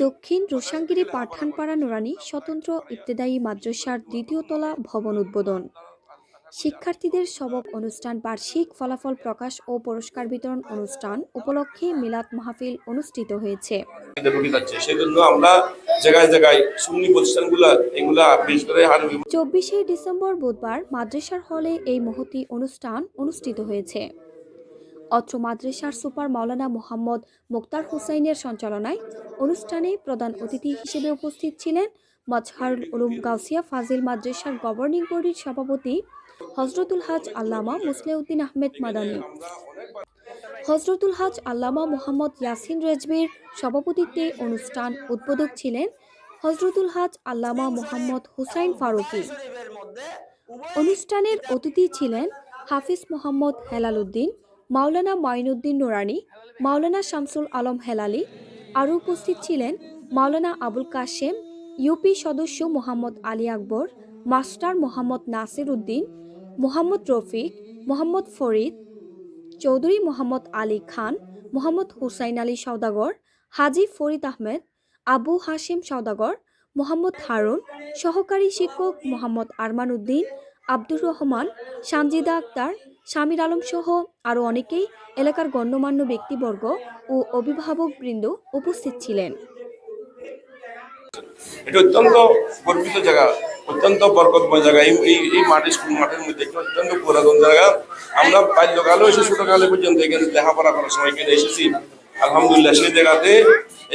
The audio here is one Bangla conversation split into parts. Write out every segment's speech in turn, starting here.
দক্ষিণ রোশাঙ্গিরি পাঠানপাড়া নুরানি স্বতন্ত্র ইবতেদায়ী মাদ্রাসার দ্বিতীয় তলা ভবন উদ্বোধন। শিক্ষার্থীদের সবক অনুষ্ঠান, বার্ষিক ফলাফল প্রকাশ ও পুরস্কার বিতরণ অনুষ্ঠান উপলক্ষে মিলাদ মাহফিল অনুষ্ঠিত হয়েছে। সেজন্য আমরা জায়গায় জায়গায় সুন্নি প্রতিষ্ঠানগুলো এগুলা বিশেষ করে 24শে ডিসেম্বর বুধবার মাদ্রাসার হলে এই মহতী অনুষ্ঠান অনুষ্ঠিত হয়েছে। অত্র মাদ্রাসার সুপার মাওলানা মোহাম্মদ মুক্তার হুসাইনের সঞ্চালনায় অনুষ্ঠানে প্রধান অতিথি হিসেবে উপস্থিত ছিলেন মাজহারুল উলুম গাউসিয়া ফাজিল মাদ্রাসার গভর্নিং বডির সভাপতি হজরতুল হাজ আল্লামা মুসলেউদ্দিন আহমেদ মাদানী। হজরতুল হাজ আল্লামা মোহাম্মদ ইয়াসিন রেজভির সভাপতিত্বে অনুষ্ঠান উদ্বোধক ছিলেন হজরতুল হাজ আল্লামা মোহাম্মদ হুসাইন ফারুকি। অনুষ্ঠানের অতিথি ছিলেন হাফিজ মোহাম্মদ হেলাল উদ্দিন, মাওলানা মাইনুদ্দিন নুরানি, মাওলানা শামসুল আলম হেলালি। আরও উপস্থিত ছিলেন মাওলানা আবুল কাশেম, ইউপি সদস্য মোহাম্মদ আলী আকবর, মাস্টার মোহাম্মদ নাসির উদ্দিন, মোহাম্মদ রফিক, মোহাম্মদ ফরিদ চৌধুরী, মোহাম্মদ আলী খান, মোহাম্মদ হুসাইন আলী সওদাগর, হাজি ফরিদ আহমেদ, আবু হাশিম সওদাগর, মোহাম্মদ হারুন, সহকারী শিক্ষক মোহাম্মদ আরমান উদ্দিন, আব্দুর রহমান, সানজিদা আক্তার, শামির আলম সহ আরও অনেকেই এলাকার গণ্যমান্য ব্যক্তিবর্গ ও অভিভাবকবৃন্দ উপস্থিত ছিলেন। এটা অত্যন্ত গর্বিত জায়গা, অত্যন্ত বরকতময় জায়গা। এই মাঠের স্কুল মাঠের মধ্যে অত্যন্ত পুরাতন জায়গা। আমরা বাল্যকালেও এসে ছোটকালে পর্যন্ত এখানে লেখাপড়া করার সময় এখানে এসেছি। আলহামদুলিল্লাহ সেই জায়গাতে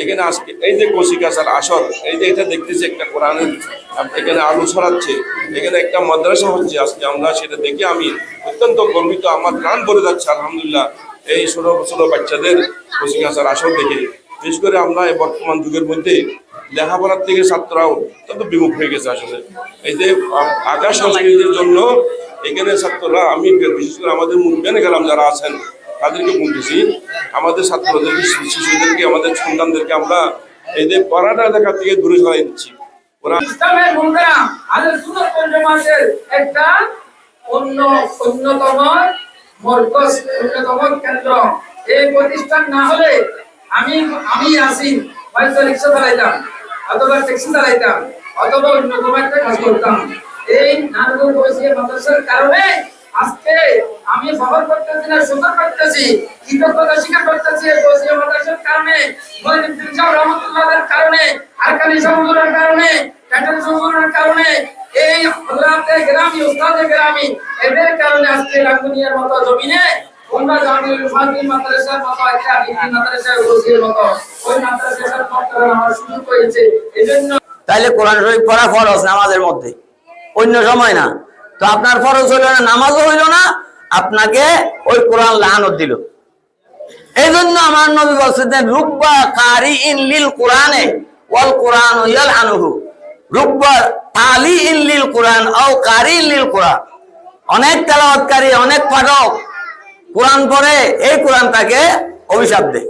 এখানে আজকে এই যে কচিকাচার আসর, এই যে এটা দেখতেছি একটা কোরআনের এখানে আলো ছড়াচ্ছে, এখানে একটা মাদ্রাসা হচ্ছে, আজকে আমরা সেটা দেখে আমি অত্যন্ত গর্বিত। আমার প্রাণ ভরে যাচ্ছে আলহামদুলিল্লাহ এই ছোট ছোট বাচ্চাদের কচিকাচার আসর দেখে। বিশেষ করে আমরা এই বর্তমান যুগের মধ্যে লেখাপড়ার থেকে ছাত্ররাও অত্যন্ত বিমুখ হয়ে গেছে। আসলে এই যে আকাশ সংস্কৃতির জন্য এখানে ছাত্ররা, আমি বিশেষ করে আমাদের মুরব্বিয়ানে গেলাম যারা আছেন তাদেরকে বলতেছি, আমাদের ছাত্রদেরকে, শিশুদেরকে, আমাদের সন্তানদেরকে আমরা এই যে পড়াটা লেখা থেকে দূরে সরাই দিচ্ছি। ওরা একটা অন্যতম মরকজ, অন্যতম কেন্দ্র। এই প্রতিষ্ঠান না হলে আমি আসি হয়তো রিক্সা চালাইতাম, অথবা ট্যাক্সি চালাইতাম, অথবা অন্য কোনো একটা কাজ করতাম। এই নানপুর বসিয়ে মাদ্রাসার কারণে আজকে আমি ফখর করতেছি না, শুকর করতেছি, কৃতজ্ঞতা স্বীকার করতেছি। এই বসিয়ে মাদ্রাসার কারণে, মঈনুদ্দিন সাহেব রহমাতুল্লাহর কারণে, আরকানি সংগঠনের কারণে, ক্যান্টন সংগঠনের কারণে, এই হযরতে গ্রামী, উস্তাদে গ্রামী, এদের কারণে আজকে রাঙ্গুনিয়ার মতো জমিনে আমরা জামিউল ফাজিল মাদ্রাসার মতো একটা ডিগ্রি মাদ্রাসার বসিয়ে মতো ওই মাদ্রাসার পড়ার আমার সুযোগ হয়েছে। এজন্য তাইলে কোরআন শরীফ পড়া ফরজ নামাজের মধ্যে, অন্য সময় না। তো আপনার ফরজ হইল না, নামাজও হইল না, আপনাকে ওই কোরআন লানত দিল। এই জন্য আমার নবী বলছেন রুব্বা কারিইন লিল কোরআনে ওয়াল কোরআন ইয়ালআনুহু, রুব্বা তালিইন লিল কোরআন আও কারিইন লিল কোরআন। অনেক তেলাওয়াতকারী, অনেক পাঠক কোরআন পড়ে, এই কোরআন তাকে অভিশাপ দেয়।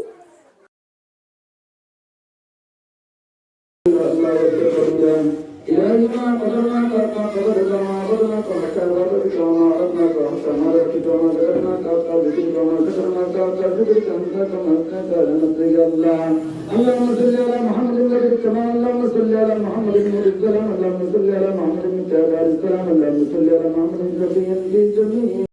اللهم صل على محمد النبي الكمال، اللهم صل على محمد النور السلام، اللهم صل على محمد من شهداء السلام، اللهم صل على محمد النبي الجميل.